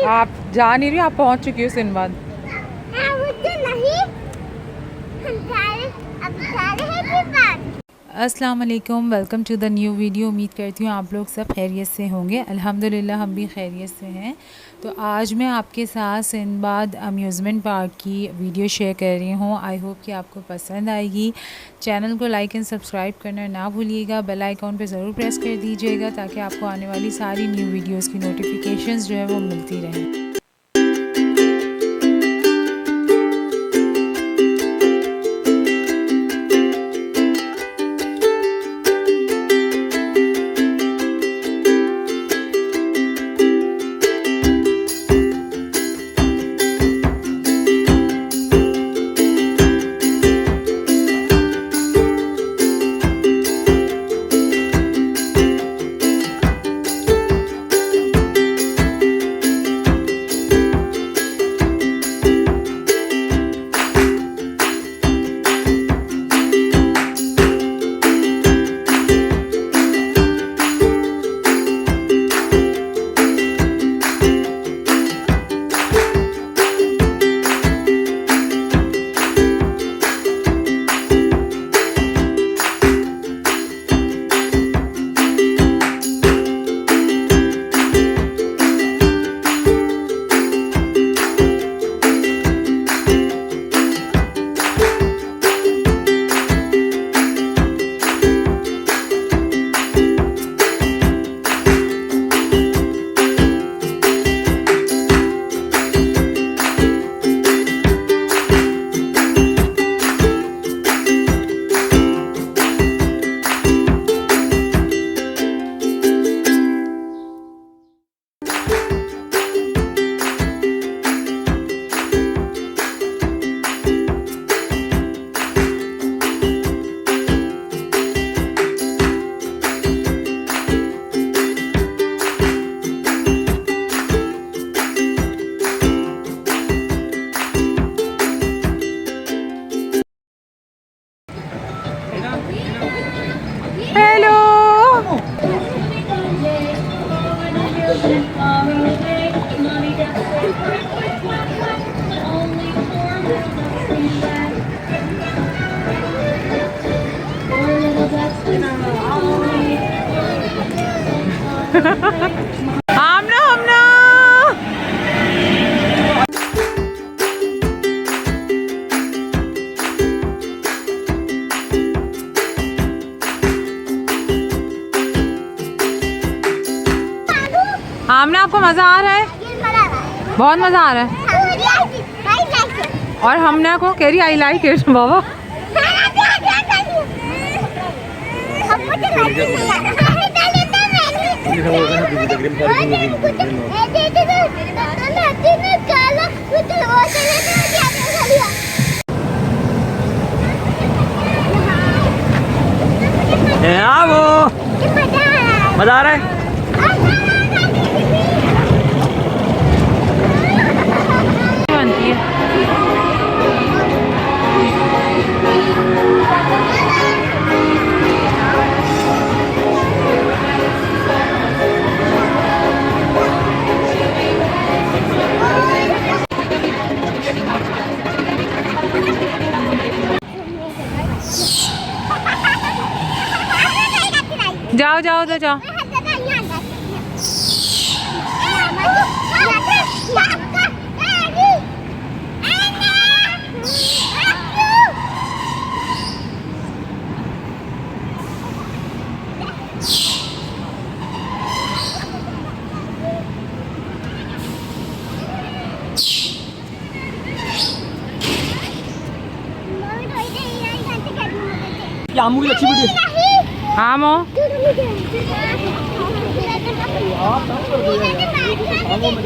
आप जा नहीं रही, आप पहुंच चुकी हो सिंदबाद। अस्सलाम वालेकुम, welcome to the new video. उम्मीद करती हूँ आप लोग सब खैरियत से होंगे। अल्हम्दुलिल्लाह हम भी खैरियत से हैं। तो आज मैं आपके साथ सिंदबाद अम्यूज़मेंट पार्क की वीडियो शेयर कर रही हूँ। आई होप कि आपको पसंद आएगी। चैनल को लाइक एंड सब्सक्राइब करना ना भूलिएगा। बेल आइकॉन पे ज़रूर प्रेस कर दीजिएगा ताकि आपको आने वाली सारी न्यू वीडियोज़ की नोटिफिकेशंस जो है वो मिलती रहें। हेलो, आमना आमना आमना, आपको मज़ा आ रहा है? बहुत मज़ा आ रहा है। और हमने को कह रही आई लाइक इट बाबा। मजा आ रहा है। जाओ जाओ तो जाओ। आमू की अच्छी वीडियो। हाँ मो आमू में